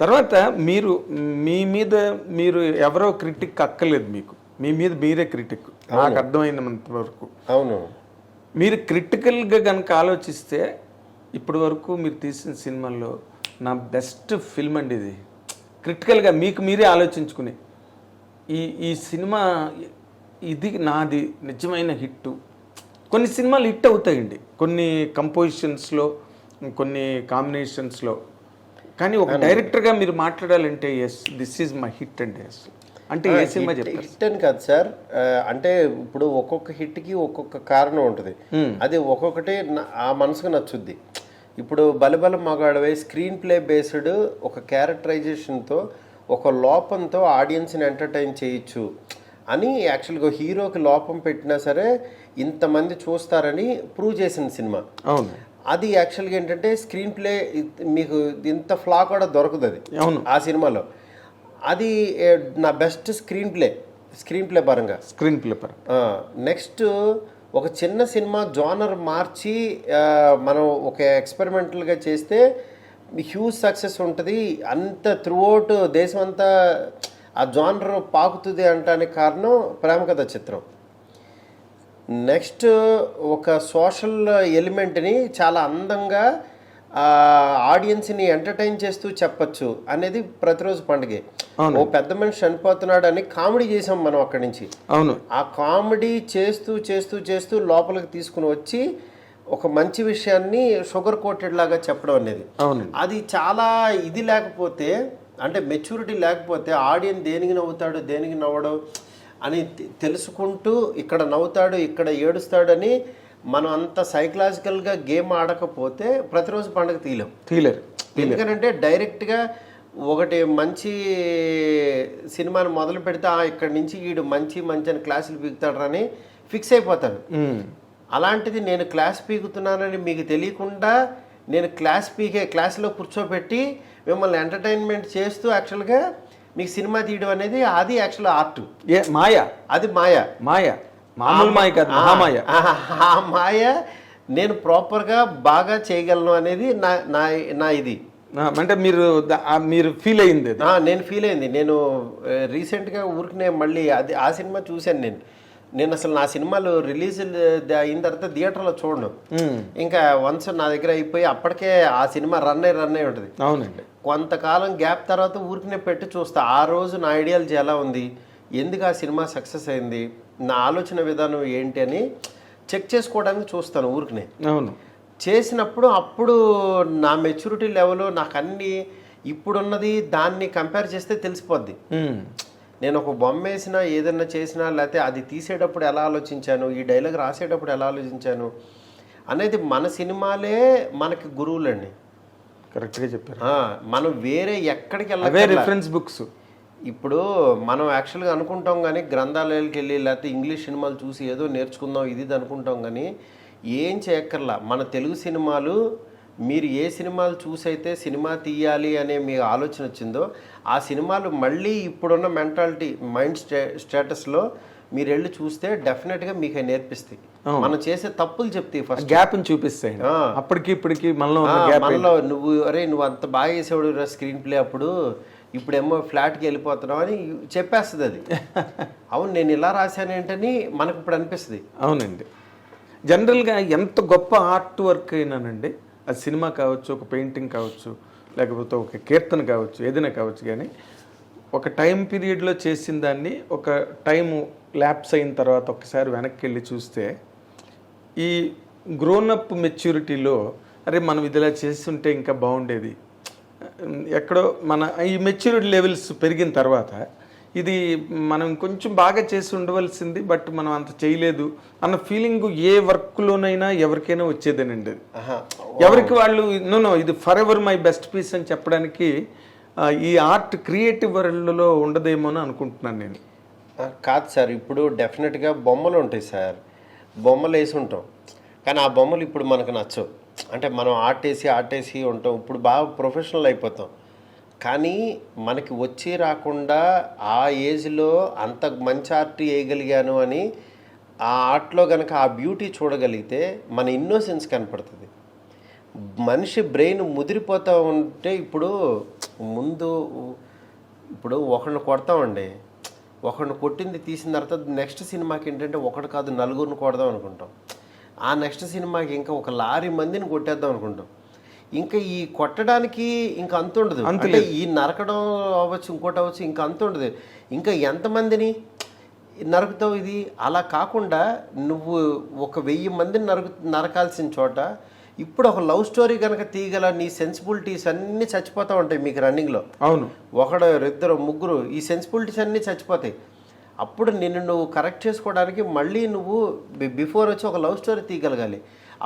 తర్వాత మీరు మీ మీద మీరు ఎవరో క్రిటిక్ అక్కర్లేదు, మీకు మీ మీద మీరే క్రిటిక్. నాకు అర్థమైనంత వరకు అవును. మీరు క్రిటికల్గా కనుక ఆలోచిస్తే ఇప్పటి వరకు మీరు తీసిన సినిమాల్లో నా బెస్ట్ ఫిల్మ్ అండి ఇది. క్రిటికల్గా మీకు మీరే ఆలోచించుకుని ఈ సినిమా ఇది నాది నిజమైన హిట్. కొన్ని సినిమాలు హిట్ అవుతాయండి, కొన్ని కంపోజిషన్స్లో, కొన్ని కాంబినేషన్స్లో. కానీ ఒక డైరెక్టర్గా మీరు మాట్లాడాలంటే yes this is my hit అండి. ఎస్ అంటే ఏ సినిమా చెప్తారు? హిట్ అని కాదు సార్, అంటే ఇప్పుడు ఒక్కొక్క హిట్కి ఒక్కొక్క కారణం ఉంటుంది. అది ఒక్కొక్కటి ఆ మనసుకు నచ్చుద్ది. ఇప్పుడు బలబల మగాడవై స్క్రీన్ ప్లే బేస్డ్ ఒక క్యారెక్టరైజేషన్తో ఒక లోపంతో ఆడియన్స్ని ఎంటర్టైన్ చేయొచ్చు అని యాక్చువల్గా హీరోకి లోపం పెట్టినా సరే ఇంతమంది చూస్తారని ప్రూవ్ చేసిన సినిమా. అవును. అది యాక్చువల్గా ఏంటంటే స్క్రీన్ ప్లే మీకు ఇంత ఫ్లా కూడా దొరకదు అది. అవును. ఆ సినిమాలో అది నా బెస్ట్ స్క్రీన్ ప్లే పరంగా. స్క్రీన్ ప్లే పరంగా నెక్స్ట్ ఒక చిన్న సినిమా జోనర్ మార్చి మనం ఒక ఎక్స్పెరిమెంటల్గా చేస్తే హ్యూజ్ సక్సెస్ ఉంటుంది. అంత త్రూఅవుట్ దేశం అంతా ఆ జోనర్ పాకుతుంది అనడానికి కారణం ప్రేమ కథ చిత్రం. నెక్స్ట్ ఒక సోషల్ ఎలిమెంట్ని చాలా అందంగా ఆడియన్స్ని ఎంటర్టైన్ చేస్తూ చెప్పచ్చు అనేది ప్రతిరోజు పండుగే. ఓ పెద్ద మనిషి చనిపోతున్నాడు అని కామెడీ చేసాం మనం అక్కడి నుంచి. అవును. ఆ కామెడీ చేస్తూ చేస్తూ చేస్తూ లోపలికి తీసుకుని వచ్చి ఒక మంచి విషయాన్ని షుగర్ కోటెడ్ లాగా చెప్పడం అనేది. అది చాలా ఇది లేకపోతే, అంటే మెచ్యూరిటీ లేకపోతే ఆడియన్స్ దేనికి నవ్వుతాడు దేనికి నవ్వడం అని తెలుసుకుంటూ ఇక్కడ నవ్వుతాడు ఇక్కడ ఏడుస్తాడని మనం అంత సైకలాజికల్గా గేమ్ ఆడకపోతే ప్రతిరోజు పండుగ తీయలేరు. ఎందుకంటే డైరెక్ట్గా ఒకటి మంచి సినిమాని మొదలు పెడితే ఇక్కడి నుంచి వీడు మంచి మంచి అని క్లాసులు పీకుతాడని ఫిక్స్ అయిపోతాడు. అలాంటిది నేను క్లాస్ పీకుతున్నానని మీకు తెలియకుండా నేను క్లాస్లో కూర్చోబెట్టి మిమ్మల్ని ఎంటర్టైన్మెంట్ చేస్తూ యాక్చువల్గా మీకు సినిమా తీయడం అనేది అది యాక్చువల్ ఆర్ట్. మాయ. అది మాయ. మామూలు మాయ కాదు, మహామాయ. ఆ మాయ నేను ప్రాపర్గా బాగా చేయగలను అనేది నా ఇది. అంటే మీరు ఫీల్ అయింది? నేను ఫీల్ అయింది. నేను రీసెంట్గా ఊరికి మళ్ళీ ఆ సినిమా చూశాను. నేను అసలు నా సినిమాలు రిలీజ్ అయిన తర్వాత థియేటర్లో చూడను. ఇంకా వన్స్ నా దగ్గర అయిపోయి అప్పటికే ఆ సినిమా రన్ అయి ఉంటుంది. అవునండి. కొంతకాలం గ్యాప్ తర్వాత ఊరికినే పెట్టి చూస్తా ఆ రోజు నా ఐడియాలజీ ఎలా ఉంది, ఎందుకు ఆ సినిమా సక్సెస్ అయింది, నా ఆలోచన విధానం ఏంటి అని చెక్ చేసుకోవడానికి చూస్తాను ఊరికినే. అవును. చేసినప్పుడు అప్పుడు నా మెచ్యూరిటీ లెవెల్ నాకు అన్నీ ఇప్పుడున్నది దాన్ని కంపేర్ చేస్తే తెలిసిపోద్ది. నేను ఒక బొమ్మ వేసినా ఏదన్నా చేసినా లేకపోతే అది తీసేటప్పుడు ఎలా ఆలోచించాను, ఈ డైలాగ్ రాసేటప్పుడు ఎలా ఆలోచించాను అనేది మన సినిమాలే మనకి గురువులండి. కరెక్ట్గా చెప్పారు. మనం వేరే ఎక్కడికి వెళ్ళాలి రిఫరెన్స్ బుక్స్. ఇప్పుడు మనం యాక్చువల్గా అనుకుంటాం కానీ గ్రంథాలయాలకు వెళ్ళి లేకపోతే ఇంగ్లీష్ సినిమాలు చూసి ఏదో నేర్చుకుందాం ఇది అనుకుంటాం కానీ ఏం చేయక్కర్లా. మన తెలుగు సినిమాలు మీరు ఏ సినిమాలు చూసైతే సినిమా తీయాలి అనే మీ ఆలోచన వచ్చిందో ఆ సినిమాలు మళ్ళీ ఇప్పుడున్న మైండ్ స్టేటస్లో మీరు వెళ్ళి చూస్తే డెఫినెట్గా మీకు నేర్పిస్తాయి. మనం చేసే తప్పులు చెప్తాయి, ఫస్ట్ గ్యాప్ని చూపిస్తాయి. అప్పటికి ఇప్పటికి మనలో నువ్వు అంత బాగా చేసేవాడు స్క్రీన్ ప్లే అప్పుడు, ఇప్పుడేమో ఫ్లాట్కి వెళ్ళిపోతున్నావు అని చెప్పేస్తుంది అది. అవును నేను ఇలా రాశాను ఏంటని మనకు ఇప్పుడు అనిపిస్తుంది. అవునండి. జనరల్గా ఎంత గొప్ప ఆర్ట్ వర్క్ అయినానండి, అది సినిమా కావచ్చు, ఒక పెయింటింగ్ కావచ్చు, లేకపోతే ఒక కీర్తన కావచ్చు, ఏదైనా కావచ్చు, కానీ ఒక టైం పీరియడ్లో చేసిన దాన్ని ఒక టైము ల్యాప్స్ అయిన తర్వాత ఒకసారి వెనక్కి వెళ్ళి చూస్తే ఈ గ్రోనప్ మెచ్యూరిటీలో అరే మనం ఇదిలా చేస్తుంటే ఇంకా బాగుండేది, ఎక్కడో మన ఈ మెచ్యూరిటీ లెవెల్స్ పెరిగిన తర్వాత ఇది మనం కొంచెం బాగా చేసి ఉండవలసింది బట్ మనం అంత చేయలేదు అన్న ఫీలింగ్ ఏ వర్క్లోనైనా ఎవరికైనా వచ్చేదేనండి. ఎవరికి వాళ్ళు ఇది forever my best piece అని చెప్పడానికి ఈ ఆర్ట్ క్రియేటివ్ వరల్డ్లో ఉండదేమో అని అనుకుంటున్నాను నేను. కాదు సార్, ఇప్పుడు డెఫినెట్గా బొమ్మలు ఉంటాయి సార్, బొమ్మలు వేసి ఉంటాం కానీ ఆ బొమ్మలు ఇప్పుడు మనకు నచ్చవు. అంటే మనం ఆర్టేసి ఉంటాం, ఇప్పుడు బాగా ప్రొఫెషనల్ అయిపోతాం. కానీ మనకి వచ్చి రాకుండా ఆ ఏజ్లో అంత మంచి ఆర్ట్ వేయగలిగాను అని ఆ ఆర్ట్లో కనుక ఆ బ్యూటీ చూడగలిగితే మన ఇన్నోసెన్స్ కనపడుతుంది. మనిషి బ్రెయిన్ ముదిరిపోతూ ఉంటే ఇప్పుడు ముందు ఇప్పుడు ఒకరిని కొడతామండి, ఒకరిని కొట్టింది తీసిన తర్వాత నెక్స్ట్ సినిమాకి ఏంటంటే ఒకటి కాదు నలుగురిని కొడదాం అనుకుంటాం. ఆ నెక్స్ట్ సినిమాకి ఇంకా ఒక లారీ మందిని కొట్టేద్దాం అనుకుంటాం. ఇంకా ఈ కొట్టడానికి ఇంకా అంత ఉండదు. అంటే ఈ నరకడం అవ్వచ్చు, ఇంకోటి అవ్వచ్చు, ఇంకా అంత ఉండదు. ఇంకా ఎంతమందిని నరుకుతావు? ఇది అలా కాకుండా నువ్వు ఒక 1000 మందిని నరకాల్సిన చోట ఇప్పుడు ఒక లవ్ స్టోరీ కనుక తీయగల నీ సెన్సిబిలిటీస్ అన్నీ చచ్చిపోతూ ఉంటాయి మీకు రన్నింగ్లో. అవును, ఒకడు, ఇద్దరు, ముగ్గురు, ఈ సెన్సిబిలిటీస్ అన్నీ చచ్చిపోతాయి. అప్పుడు నిన్ను నువ్వు కరెక్ట్ చేసుకోవడానికి మళ్ళీ నువ్వు బిఫోర్ వచ్చి ఒక లవ్ స్టోరీ తీయగలగాలి.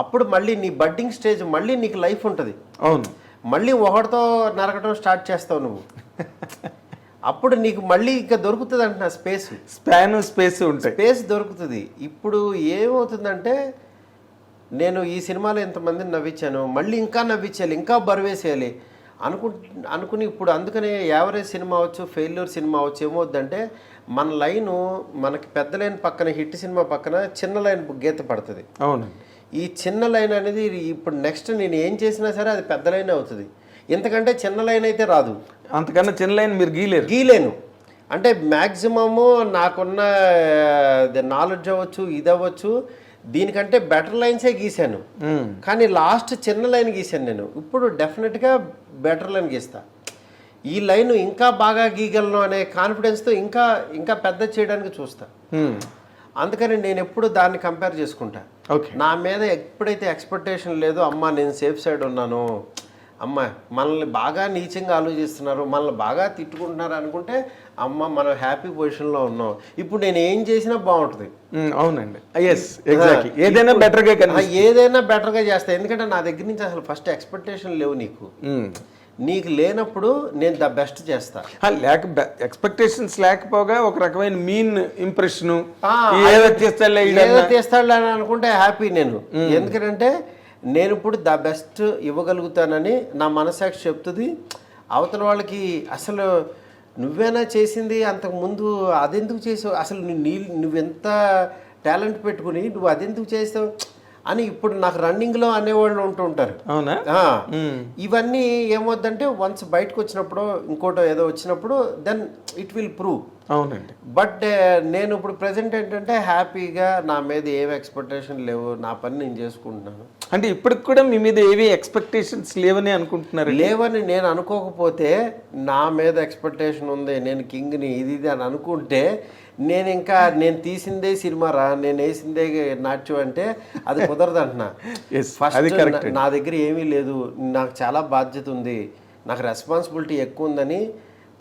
అప్పుడు మళ్ళీ నీ బడ్డింగ్ స్టేజ్, మళ్ళీ నీకు లైఫ్ ఉంటుంది. అవును, మళ్ళీ ఒకటితో నరకడం స్టార్ట్ చేస్తావు నువ్వు. అప్పుడు నీకు మళ్ళీ ఇంకా దొరుకుతుంది అంటున్నా స్పేస్ ఉంటుంది, స్పేస్ దొరుకుతుంది. ఇప్పుడు ఏమవుతుందంటే నేను ఈ సినిమాలో ఇంతమందిని నవ్వించాను, మళ్ళీ ఇంకా నవ్వించాలి, ఇంకా బరువేసేయాలి అనుకుని ఇప్పుడు అందుకనే యావరేజ్ సినిమా అవచ్చు, ఫెయిల్యూర్ సినిమా అవచ్చు ఏమవుద్దంటే మన లైను మనకి పెద్ద లైన్ పక్కన, హిట్ సినిమా పక్కన చిన్న లైన్ గీత పడుతుంది. అవును, ఈ చిన్న లైన్ అనేది ఇప్పుడు నెక్స్ట్ నేను ఏం చేసినా సరే అది పెద్ద లైన్ అవుతుంది. ఎందుకంటే చిన్న లైన్ అయితే రాదు, అంతకన్నా చిన్న లైన్ మీరు గీలేను. అంటే మ్యాక్సిమము నాకున్న నాలెడ్జ్ అవ్వచ్చు, ఇది అవ్వచ్చు, దీనికంటే బెటర్ లైన్సే గీశాను. కానీ లాస్ట్ చిన్న లైన్ గీశాను నేను. ఇప్పుడు డెఫినెట్గా బెటర్ లైన్ గీస్తా. ఈ లైన్ ఇంకా బాగా గీయగలను అనే కాన్ఫిడెన్స్తో ఇంకా ఇంకా పెద్ద చేయడానికి చూస్తా. అందుకని నేను ఎప్పుడు దాన్ని కంపేర్ చేసుకుంటా. నా మీద ఎప్పుడైతే ఎక్స్పెక్టేషన్ లేదో, అమ్మ నేను సేఫ్ సైడ్ ఉన్నాను, అమ్మ మనల్ని బాగా నీచంగా ఆలోచిస్తున్నారు, మనల్ని బాగా తిట్టుకుంటున్నారు అనుకుంటే అమ్మ మనం హ్యాపీ పొజిషన్లో ఉన్నాం, ఇప్పుడు నేను ఏం చేసినా బాగుంటుంది. అవునండి, ఏదైనా బెటర్గా చేస్తా. ఎందుకంటే నా దగ్గర నుంచి అసలు ఫస్ట్ ఎక్స్పెక్టేషన్ లేవు. నీకు లేనప్పుడు నేను ద బెస్ట్ చేస్తా. ఎక్స్పెక్టేషన్స్ లేకపోగా ఒక రకమైన మీన్ ఇంప్రెషన్ తీస్తాడు అని అనుకుంటే హ్యాపీ నేను. ఎందుకంటే నేను ఇప్పుడు ద బెస్ట్ ఇవ్వగలుగుతానని నా మనసాక్షి చెప్తుంది. అవతల వాళ్ళకి అసలు నువ్వేనా చేసింది అంతకుముందు, అదెందుకు చేసావు, అసలు నువ్వెంత టాలెంట్ పెట్టుకుని నువ్వు అదెందుకు చేసావు అని ఇప్పుడు నాకు రన్నింగ్లో అనేవాళ్ళు ఉంటుంటారు. అవునా? ఇవన్నీ ఏమవుద్దంటే వన్స్ బయటకు వచ్చినప్పుడు, ఇంకోటో ఏదో వచ్చినప్పుడు, దెన్ ఇట్ విల్ ప్రూవ్. అవునండి. బట్ నేను ఇప్పుడు ప్రెసెంట్ ఏంటంటే హ్యాపీగా, నా మీద ఏమి ఎక్స్పెక్టేషన్ లేవు, నా పని నేను చేసుకుంటున్నాను. అంటే ఇప్పటికి కూడా మీ మీద ఏవి ఎక్స్పెక్టేషన్స్ లేవని అనుకుంటున్నారు? లేవని నేను అనుకోకపోతే, నా మీద ఎక్స్పెక్టేషన్ ఉంది, నేను కింగ్ని, ఇది అని అనుకుంటే నేను తీసిందే సినిమా రా, నేను వేసిందే నాట్యం అంటే అది కుదరదు అంటున్నా. ఫస్ట్ నా దగ్గర ఏమీ లేదు, నాకు చాలా బాధ్యత ఉంది, నాకు రెస్పాన్సిబిలిటీ ఎక్కువ ఉందని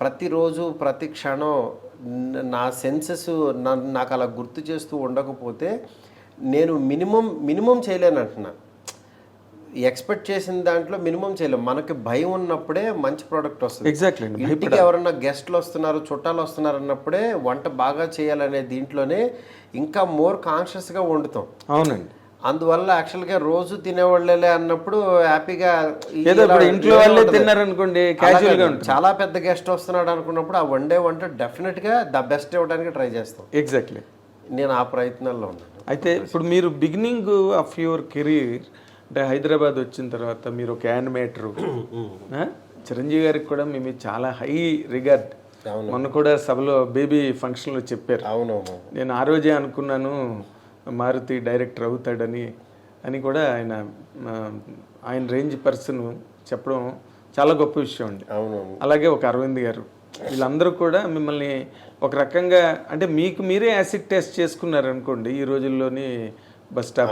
ప్రతిరోజు ప్రతి క్షణం నా సెన్సెస్ నాకు అలా గుర్తు చేస్తూ ఉండకపోతే నేను మినిమం చేయలేను అంటున్నా. ఎక్స్పెక్ట్ చేసిన దాంట్లో మినిమం చేయలేము. మనకి భయం ఉన్నప్పుడే మంచి ప్రోడక్ట్ వస్తుంది. ఎగ్జాక్ట్లీ. ఇంటికి ఎవరన్నా గెస్ట్లు వస్తున్నారు, చుట్టాలు వస్తున్నారు అన్నప్పుడే వంట బాగా చేయాలనే దీంట్లోనే ఇంకా మోర్ కాన్షియస్గా వండుతాం. అవునండి. అందువల్ల యాక్చువల్గా రోజు తినేవాళ్ళే అన్నప్పుడు హ్యాపీగా ఇంట్లో వాళ్ళే తిన్నారనుకోండి, చాలా పెద్ద గెస్ట్ వస్తున్నాడు అనుకున్నప్పుడు ఆ వంట డెఫినెట్గా ద బెస్ట్ ఇవ్వడానికి ట్రై చేస్తాం. ఎగ్జాక్ట్లీ. నేను ఆ ప్రయత్నాల్లో ఉన్నాను. అయితే ఇప్పుడు మీరు బిగినింగ్ ఆఫ్ యువర్ కెరీర్ అంటే హైదరాబాద్ వచ్చిన తర్వాత మీరు ఒక యానిమేటరు, చిరంజీవి గారికి కూడా మీ మీద చాలా హై రిగార్డ్. మొన్న కూడా సభలో బేబీ ఫంక్షన్లో చెప్పారు. అవునవును. నేను ఆ రోజే అనుకున్నాను మారుతి డైరెక్టర్ అవుతాడని కూడా ఆయన రేంజ్ పర్సన్ చెప్పడం చాలా గొప్ప విషయం అండి. అవునవును. అలాగే ఒక అరవింద్ గారు, వీళ్ళందరూ కూడా మిమ్మల్ని ఒక రకంగా అంటే మీకు మీరే యాసిడ్ టెస్ట్ చేసుకున్నారు అనుకోండి. ఈ రోజుల్లోని బస్ స్టాప్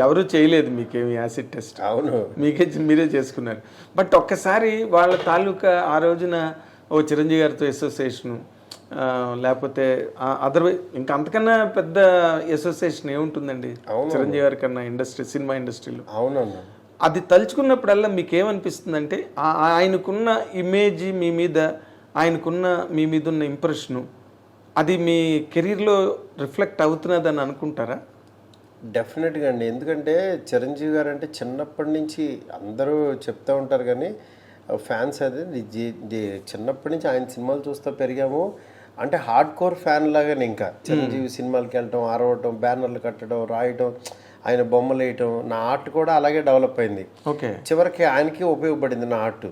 ఎవరు చేయలేదు మీకేమి యాసిడ్ టెస్ట్, మీరే చేసుకున్నారు. బట్ ఒక్కసారి వాళ్ళ తాలూకా ఆ రోజున ఓ చిరంజీవి గారితో అసోసియేషను, లేకపోతే అదర్వైజ్ ఇంకా అంతకన్నా పెద్ద అసోసియేషన్ ఏముంటుందండి చిరంజీవి గారి కన్నా సినిమా ఇండస్ట్రీలో. అవునన్నా. అది తలుచుకున్నప్పుడల్లా మీకు ఏమనిపిస్తుందంటే ఆయనకున్న ఇమేజ్ మీ మీద, ఆయనకున్న మీ మీద ఉన్న ఇంప్రెషను అది మీ కెరీర్లో రిఫ్లెక్ట్ అవుతున్నదని అనుకుంటారా? డెఫినెట్గా అండి. ఎందుకంటే చిరంజీవి గారు అంటే చిన్నప్పటి నుంచి అందరూ చెప్తూ ఉంటారు, కానీ ఫ్యాన్స్ అది చిన్నప్పటి నుంచి ఆయన సినిమాలు చూస్తూ పెరిగాము. అంటే హార్డ్ కోర్ ఫ్యాన్ లాగానే ఇంకా చిరంజీవి సినిమాలకి వెళ్ళటం, ఆరవటం, బ్యానర్లు కట్టడం, రాయటం, ఆయన బొమ్మలు వేయటం. నా ఆర్ట్ కూడా అలాగే డెవలప్ అయింది. ఓకే. చివరికి ఆయనకి ఉపయోగపడింది నా ఆర్ట్.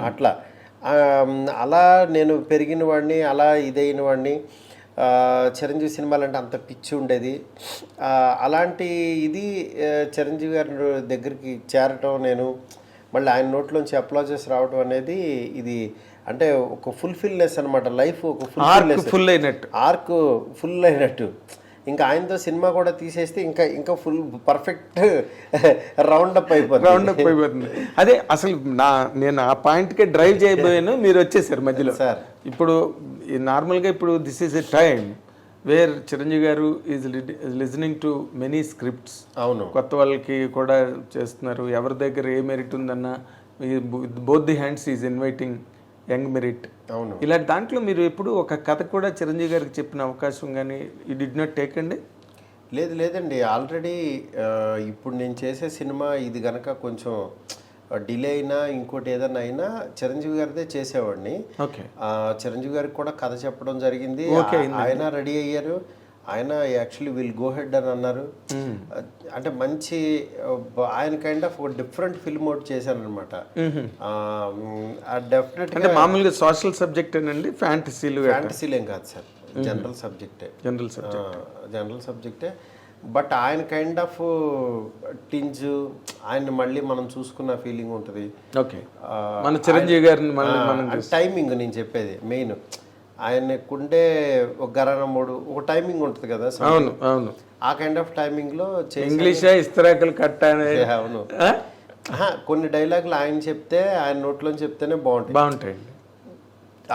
అట్లా అలా నేను పెరిగిన వాడిని, అలా ఇదైన వాడిని. చిరంజీవి సినిమాలు అంటే అంత పిచ్చి ఉండేది. అలాంటి ఇది చిరంజీవి గారి దగ్గరికి చేరటం, నేను మళ్ళీ ఆయన నోట్లోంచి అప్లాజెస్ రావడం అనేది ఇది అంటే ఒక ఫుల్ఫిల్నెస్ అనమాట. లైఫ్ ఒక ఫుల్ అయినట్టు, ఆర్క్ ఫుల్ అయినట్టు. ఇంకా ఆయనతో సినిమా కూడా తీసేస్తే ఇంకా ఫుల్ పర్ఫెక్ట్ రౌండప్ అయిపోతుంది. అదే అసలు నేను ఆ పాయింట్కే డ్రైవ్ చేయబోయాను, మీరు వచ్చేసారు మధ్యలో. సార్ ఇప్పుడు నార్మల్గా ఇప్పుడు this is a time where Chiranjeevi garu is listening to many scripts. అవును, కొత్త వాళ్ళకి కూడా చేస్తున్నారు. ఎవరి దగ్గర ఏ మెరిట్ ఉందన్న both the hands is inviting young merit. అవును, ఇలాంటి దాంట్లో మీరు ఎప్పుడు ఒక కథ కూడా చిరంజీవి గారికి చెప్పిన అవకాశం కానీ ఈ డిడ్ నాట్ టేక్ అండి? లేదండి. ఆల్రెడీ ఇప్పుడు నేను చేసే సినిమా ఇది గనక కొంచెం డిలే అయినా ఇంకోటి ఏదైనా అయినా చిరంజీవి గారిదే చేసేవాడిని. ఓకే, చిరంజీవి గారికి కూడా కథ చెప్పడం జరిగింది. ఆయన రెడీ అయ్యారు. ఆయన యాక్చువల్లీ విల్ గో హెడ్ అని అన్నారు. అంటే మంచి ఆయన కైండ్ ఆఫ్ ఒక డిఫరెంట్ ఫిల్మ్ ఒకటి చేశాను అనమాట. డెఫినెట్ అంటే మామూలుగా సోషల్ సబ్జెక్ట్ అండి, ఫ్యాంటసీలు ఏం కాదు సార్, జనరల్ సబ్జెక్టే. బట్ ఆయన కైండ్ ఆఫ్ టింజ్ ఆయన మళ్ళీ మనం చూసుకున్న ఫీలింగ్ ఉంటుంది. ఓకే, మన చిరంజీవి గారిని టైమింగ్ నేను చెప్పేది మెయిన్, ఆయనకుండే ఒక గరణముడు ఒక టైమింగ్ ఉంటుంది కదా. అవును అవును, ఆ కైండ్ ఆఫ్ టైమింగ్ లో ఇంగ్లీష్ ఇస్తరాకులు కట్ట. అవును, కొన్ని డైలాగులు ఆయన చెప్తే, ఆయన నోట్లోంచి చెప్తేనే బాగుంటాయండి.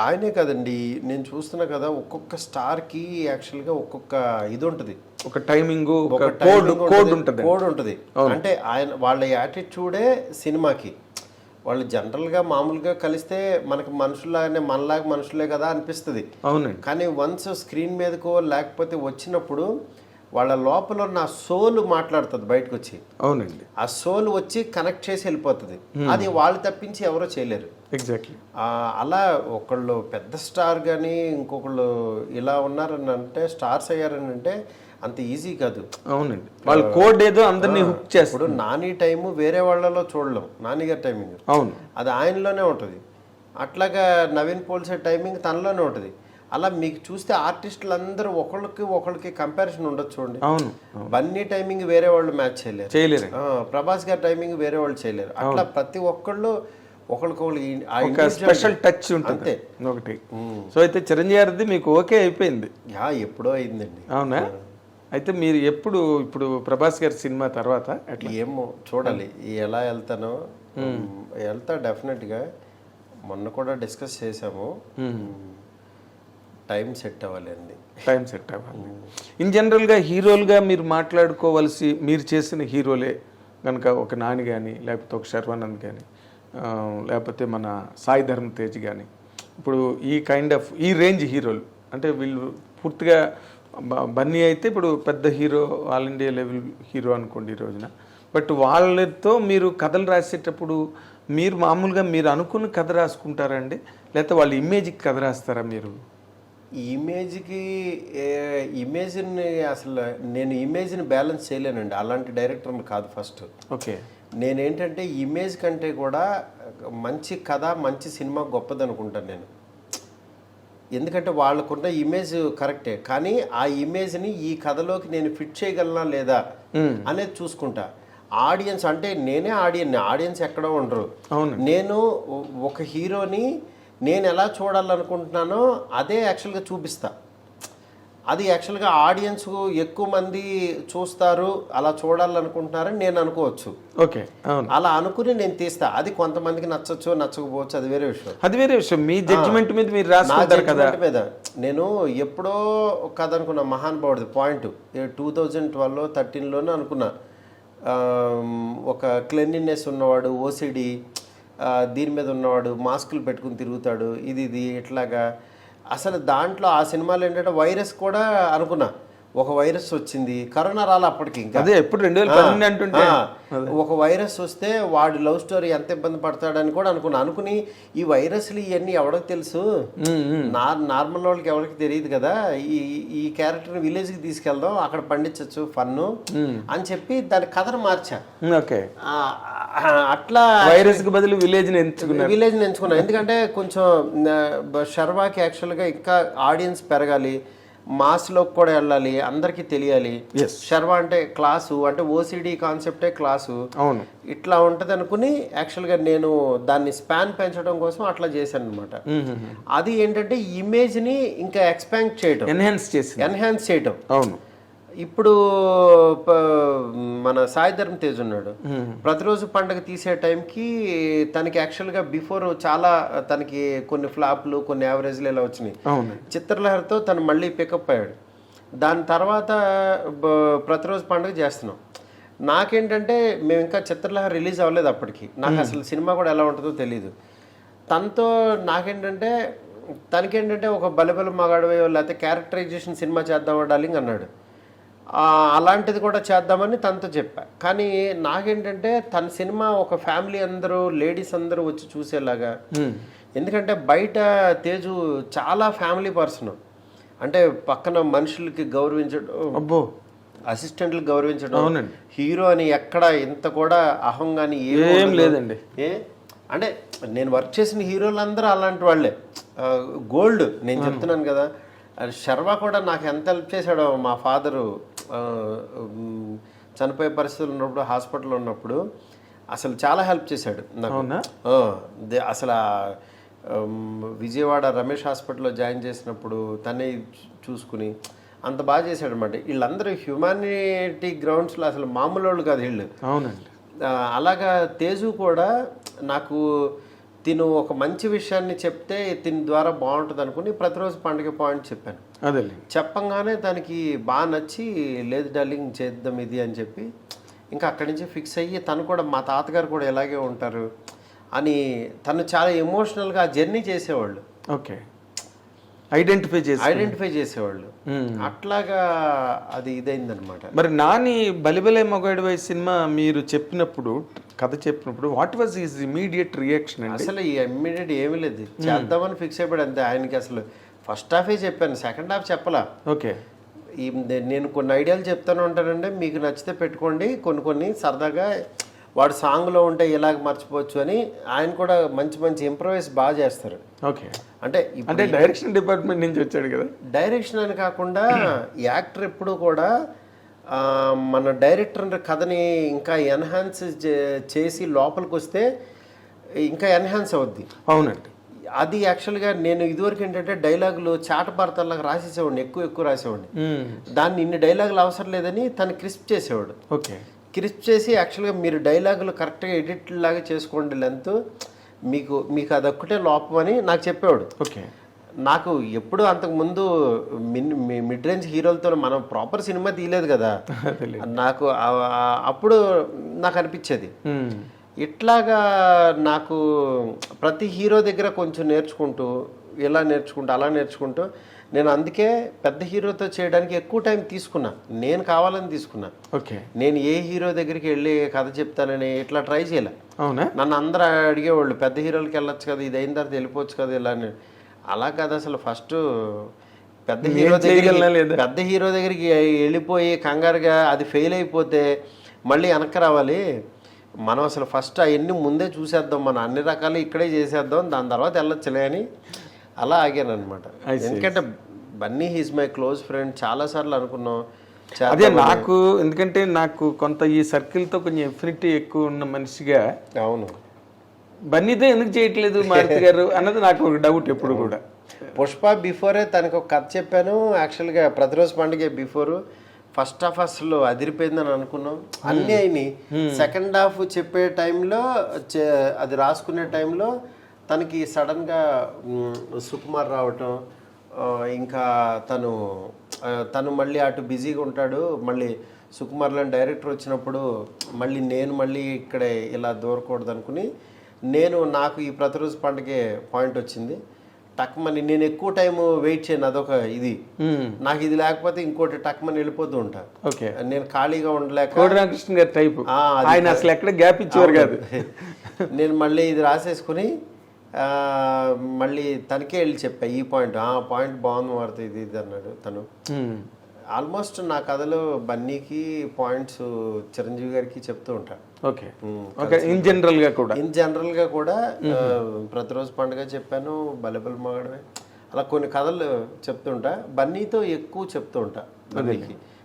ఆయనే కదండి, నేను చూస్తున్నా కదా, ఒక్కొక్క స్టార్ కి యాక్చువల్ గా ఒక్కొక్క ఇది ఉంటుంది, ఒక టైమింగ్, కోడ్ ఉంటుంది. అంటే ఆయన వాళ్ళ యాటిట్యూడే సినిమాకి. వాళ్ళు జనరల్గా మామూలుగా కలిస్తే మనకి మనుషులాగానే, మనలాగా మనుషులే కదా అనిపిస్తుంది. అవునండి. కానీ వన్స్ స్క్రీన్ మీదకో లేకపోతే వచ్చినప్పుడు వాళ్ళ లోపల నా సోల్ మాట్లాడుతుంది బయటకు వచ్చి. అవునండి, ఆ సోల్ వచ్చి కనెక్ట్ చేసి వెళ్ళిపోతుంది. అది వాళ్ళు తప్పించి ఎవరో చేయలేరు. ఎగ్జాక్ట్లీ. అలా ఒకళ్ళు పెద్ద స్టార్ కానీ ఇంకొకళ్ళు ఇలా ఉన్నారని అంటే, స్టార్స్ అయ్యారని అంటే అంత ఈజీ కాదు. అవునండి, వాళ్ళ కోడ్ ఏదో అందరినీ హుక్ చేస్తారు. ఇప్పుడు నాని టైము వేరే వాళ్ళలో చూడలేం, నాని గారి టైమింగ్ అవును అది ఆయనలోనే ఉంటుంది. అట్లాగా నవీన్ పోల్సే టైమింగ్ తనలోనే ఉంటుంది. అలా మీకు చూస్తే ఆర్టిస్టులు అందరూ ఒకళ్ళకి కంపారిజన్ ఉండొచ్చు. చూడండి, అవును, బన్నీ టైమింగ్ వేరే వాళ్ళు మ్యాచ్ చేయలేరు. ప్రభాస్ గారి టైమింగ్ వేరే వాళ్ళు చేయలేరు. అట్లా ప్రతి ఒక్కళ్ళు ఒకళ్ళకి స్పెషల్ టచ్ ఉంటుంది ఒకటి. సో అయితే చిరంజీవి గారిది మీకు ఓకే అయిపోయింది? ఎప్పుడో అయిందండి. అవునా? అయితే మీరు ఇప్పుడు ప్రభాస్ గారి సినిమా తర్వాత అట్లా ఏమో చూడాలి ఎలా వెళ్తానో. వెళ్తా డెఫినెట్గా. మొన్న కూడా డిస్కస్ చేసాము, టైం సెట్ అవ్వాలి. ఇన్ జనరల్గా హీరోలుగా మీరు మాట్లాడుకోవాల్సి, మీరు చేసిన హీరోలే కనుక ఒక నాని కానీ, లేకపోతే ఒక శర్వానంద్ కానీ, లేకపోతే మన సాయి ధర్మ తేజ్ కానీ, ఇప్పుడు ఈ కైండ్ ఆఫ్ ఈ రేంజ్ హీరోలు అంటే వీళ్ళు పూర్తిగా, బన్నీ అయితే ఇప్పుడు పెద్ద hero, all India level hero అనుకోండి ఈ రోజున. బట్ వాళ్ళతో మీరు కథలు రాసేటప్పుడు మీరు మామూలుగా మీరు అనుకున్న కథ రాసుకుంటారండి, లేకపోతే వాళ్ళ ఇమేజ్కి కథ రాస్తారా మీరు? ఇమేజ్ని అసలు నేను ఇమేజ్ని బ్యాలెన్స్ చేయలేనండి. అలాంటి డైరెక్టర్ని కాదు ఫస్ట్. ఓకే, నేనేంటంటే ఇమేజ్ కంటే కూడా మంచి కథ, మంచి సినిమా గొప్పది అనుకుంటాను నేను. ఎందుకంటే వాళ్ళకున్న ఇమేజ్ కరెక్టే, కానీ ఆ ఇమేజ్ని ఈ కథలోకి నేను ఫిట్ చేయగలనా లేదా అనేది చూసుకుంటా. ఆడియన్స్ అంటే నేనే ఆడియన్స్ ఎక్కడో ఉండరు. నేను ఒక హీరోని నేను ఎలా చూడాలనుకుంటున్నానో అదే యాక్చువల్గా చూపిస్తా. అది యాక్చువల్గా ఆడియన్స్ ఎక్కువ మంది చూస్తారు, అలా చూడాలనుకుంటున్నారని నేను అనుకోవచ్చు. ఓకే, అలా అనుకుని నేను తీస్తా. అది కొంతమందికి నచ్చచ్చు, నచ్చకపోవచ్చు, అది వేరే విషయం. మీ జడ్జిమెంట్ మీద మీరు రాసుకుంటారు కదా. మీద నేను ఎప్పుడో కథ అనుకున్నా, మహానుభావుడిది పాయింట్ 2012-13లోనే అనుకున్నా. ఒక క్లెన్లీనెస్ ఉన్నవాడు, ఓసిడి దీని మీద ఉన్నవాడు, మాస్కులు పెట్టుకుని తిరుగుతాడు, ఇది ఇట్లాగా. అసలు దాంట్లో ఆ సినిమాలో ఏంటంటే వైరస్ కూడా అనుకున్నా, ఒక వైరస్ వచ్చింది, కరోనా రాలే అప్పటికి, ఇంకా అదే ఎప్పుడు 2012 అంటుంటే ఒక వైరస్ వస్తే వాడి లవ్ స్టోరీ ఎంత ఇబ్బంది పడతాడని కూడా అనుకుని ఈ వైరస్లు ఇవన్నీ ఎవరికి తెలుసు, నార్మల్ వాళ్ళకి ఎవరికి తెలియదు కదా, ఈ క్యారెక్టర్ విలేజ్కి తీసుకెళ్దాం, అక్కడ పండించచ్చు ఫన్ను అని చెప్పి దాని కథను మార్చా. ఓకే, అట్లా వైరస్ కి బదులు విలేజ్ ఎంచుకున్నా. ఎందుకంటే కొంచెం శర్వాకి యాక్చువల్గా ఇంకా ఆడియన్స్ పెరగాలి, మాస్లోకి కూడా వెళ్ళాలి, అందరికీ తెలియాలి. శర్వా అంటే క్లాసు, అంటే ఓసిడి కాన్సెప్టే క్లాసు, అవును, ఇట్లా ఉంటది అనుకుని యాక్చువల్గా నేను దాన్ని స్పాన్ పెంచడం కోసం అట్లా చేశాను అనమాట. అది ఏంటంటే ఇమేజ్ ని ఇంకా ఎక్స్పాండ్ చేయడం, ఎన్హాన్స్ చేయడం. అవును, ఇప్పుడు మన సాయి ధర్మ తేజ్ ఉన్నాడు, ప్రతిరోజు పండుగ తీసే టైంకి తనకి యాక్చువల్గా బిఫోర్ చాలా తనకి కొన్ని ఫ్లాప్లు, కొన్ని యావరేజ్లు ఇలా వచ్చినాయి. చిత్రలహరితో తను మళ్ళీ పికప్ అయ్యాడు. దాని తర్వాత ప్రతిరోజు పండుగ చేస్తున్నాం. నాకేంటంటే మేము ఇంకా చిత్రలహరి రిలీజ్ అవ్వలేదు అప్పటికి, నాకు అసలు సినిమా కూడా ఎలా ఉంటుందో తెలీదు. తనతో నాకేంటంటే తనకేంటంటే ఒక బలబల మగాడవో లేకపోతే క్యారెక్టరైజేషన్ సినిమా చేద్దాం డార్లింగ్ అన్నాడు. అలాంటిది కూడా చేద్దామని తనతో చెప్పా. కానీ నాకేంటంటే తన సినిమా ఒక ఫ్యామిలీ అందరూ, లేడీస్ అందరూ వచ్చి చూసేలాగా, ఎందుకంటే బయట తేజు చాలా ఫ్యామిలీ పర్సన్, అంటే పక్కన మనుషులకి గౌరవించడం, అసిస్టెంట్లు గౌరవించడం, హీరో అని ఎక్కడ ఇంత కూడా అహం కానీ ఏం లేదండి. అంటే నేను వర్క్ చేసిన హీరోలందరూ అలాంటి వాళ్ళే, గోల్డ్. నేను చెప్తున్నాను కదా, శర్వా కూడా నాకు ఎంత హెల్ప్ చేశాడో. మా ఫాదరు చనిపోయే పరిస్థితులు ఉన్నప్పుడు, హాస్పిటల్లో ఉన్నప్పుడు అసలు చాలా హెల్ప్ చేశాడు నాకు. అసలు విజయవాడ రమేష్ హాస్పిటల్లో జాయిన్ చేసినప్పుడు తనే చూసుకుని అంత బాగా చేశాడు అనమాట. వీళ్ళందరూ హ్యుమానిటీ గ్రౌండ్స్లో అసలు మామూలు వాళ్ళు కాదు వీళ్ళు. అవునండి. అలాగా తేజు కూడా నాకు తిను ఒక మంచి విషయాన్ని చెప్తే తిని ద్వారా బాగుంటుంది అనుకుని ప్రతిరోజు పండుగ పాయింట్ చెప్పాను. అదే చెప్పంగానే తనకి బాగా నచ్చి, లేదు డార్లింగ్ చేద్దాం ఇది అని చెప్పి ఇంకా అక్కడి నుంచి ఫిక్స్ అయ్యి, తను కూడా మా తాతగారు కూడా ఇలాగే ఉంటారు అని తను చాలా ఎమోషనల్గా ఆ జర్నీ చేసేవాళ్ళు. ఓకే, ఐడెంటిఫై చేసేవాళ్ళు. అట్లాగా అది ఇదైందనమాట. మరి నాని బలిబలే మొగాడివై సినిమా మీరు చెప్పినప్పుడు, కథ చెప్పినప్పుడు what was his immediate reaction? అసలు ఇమ్మీడియట్ ఏమీ లేదు, చేద్దామని ఫిక్స్ అయిపోయాడు అంతే. ఆయనకి అసలు ఫస్ట్ హాఫే చెప్పాను, సెకండ్ హాఫ్ చెప్పలా. ఓకే, నేను కొన్ని ఐడియాలు చెప్తాను ఉంటానంటే మీకు నచ్చితే పెట్టుకోండి, కొన్ని సరదాగా వాడు సాంగ్లో ఉంటే ఇలాగ మర్చిపోవచ్చు అని. ఆయన కూడా మంచి మంచి ఇంప్రవైజ్ బాగా చేస్తారు. ఓకే, అంటే డైరెక్షన్ డిపార్ట్మెంట్ నుంచి వచ్చాడు కదా. డైరెక్షన్ అని కాకుండా యాక్టర్ ఎప్పుడు కూడా మన డైరెక్టర్ కథని ఇంకా ఎన్హాన్స్ చేసి లోపలికి వస్తే ఇంకా ఎన్హాన్స్ అవుద్ది. అవునండి. అది యాక్చువల్గా నేను ఇదివరకు ఏంటంటే డైలాగులు చాటపారతల్లాగా రాసేసేవాడిని, ఎక్కువ రాసేవాడిని. దాన్ని ఇన్ని డైలాగులు అవసరం లేదని తను క్రిస్ప్ చేసేవాడు. ఓకే, క్రిస్ప్ చేసి యాక్చువల్గా మీరు డైలాగులు కరెక్ట్గా ఎడిట్ లాగా చేసుకోండి, లెంత్ మీకు అదొక్కటే లోపం అని నాకు చెప్పేవాడు. ఓకే, నాకు ఎప్పుడు అంతకుముందు మిడ్ రేంజ్ హీరోలతో మనం ప్రాపర్ సినిమా తీయలేదు కదా, నాకు అప్పుడు నాకు అనిపించేది ఇట్లాగా. నాకు ప్రతి హీరో దగ్గర కొంచెం నేర్చుకుంటూ, ఇలా నేర్చుకుంటూ అలా నేర్చుకుంటూ, నేను అందుకే పెద్ద హీరోతో చేయడానికి ఎక్కువ టైం తీసుకున్నా, నేను కావాలని తీసుకున్నా. ఓకే, నేను ఏ హీరో దగ్గరికి వెళ్ళి కథ చెప్తానని ఇట్లా ట్రై చేయలే. అవునా, నన్ను అందరూ అడిగేవాళ్ళు, పెద్ద హీరోలకి వెళ్ళొచ్చు కదా, ఇది అయిన తర్వాత వెళ్ళిపోవచ్చు కదా ఇలా అని. అలా కాదు, అసలు ఫస్ట్ పెద్ద హీరో దగ్గరికి వెళ్ళిపోయి కంగారుగా అది ఫెయిల్ అయిపోతే మళ్ళీ వెనక్కి రావాలి. మనం అసలు ఫస్ట్ అవన్నీ ముందే చూసేద్దాం, మనం అన్ని రకాలు ఇక్కడే చేసేద్దాం, దాని తర్వాత వెళ్ళొచ్చులే అని అలా ఆగాను అనమాట. ఎందుకంటే Bunny he's my close friend, చాలాసార్లు అనుకున్నాం. అదే నాకు, ఎందుకంటే నాకు కొంత ఈ సర్కిల్తో కొంచెం ఎఫినిటీ ఎక్కువ ఉన్న మనిషిగా, అవును, బన్నీతో ఎందుకు చేయట్లేదు మారుతి గారు అన్నది నాకు ఒక డౌట్ ఎప్పుడు కూడా. పుష్ప బిఫోరే తనకు ఒక కథ చెప్పాను యాక్చువల్గా, ప్రతిరోజు పండుగ బిఫోరు. ఫస్ట్ హాఫ్ అసలు అదిరిపోయిందని అనుకున్నాం, అన్నీ అయినాయి. సెకండ్ హాఫ్ చెప్పే టైంలో, అది రాసుకునే టైంలో తనకి సడన్గా సుకుమార్ రావటం, ఇంకా తను మళ్ళీ అటు బిజీగా ఉంటాడు. మళ్ళీ సుకుమార్లో డైరెక్టర్ వచ్చినప్పుడు మళ్ళీ ఇక్కడే ఇలా దూరకూడదు అనుకుని నాకు ఈ ప్రతిరోజు పండుగ పాయింట్ వచ్చింది. టక్మని నేను ఎక్కువ టైం వెయిట్ చేయను, అదొక ఇది. నాకు ఇది లేకపోతే ఇంకోటి టక్మని వెళ్ళిపోతూ ఉంటా. ఓకే, నేను ఖాళీగా ఉండలేక కోడి రామకృష్ణ గారి టైపు, అది ఆయన అసలు ఎక్కడ గ్యాప్ ఇచ్చేవారు కాదు. నేను మళ్ళీ ఇది రాసేసుకుని మళ్ళీ తనకే వెళ్ళి చెప్పా ఈ పాయింట్, పాయింట్ బాగుంది మారుతుంది ఇది ఇది అన్నాడు తను. ఆల్మోస్ట్ నా కథలో బన్నీకి పాయింట్స్ చిరంజీవి గారికి చెప్తూ ఉంటా. ఓకే ఓకే, ఇన్ జనరల్ గా కూడా ప్రతిరోజు పండుగ చెప్పాను, బలబల్ మగడమే, అలా కొన్ని కథలు చెప్తుంటా. బన్నీతో ఎక్కువ చెప్తూ ఉంటా బన్నీకి.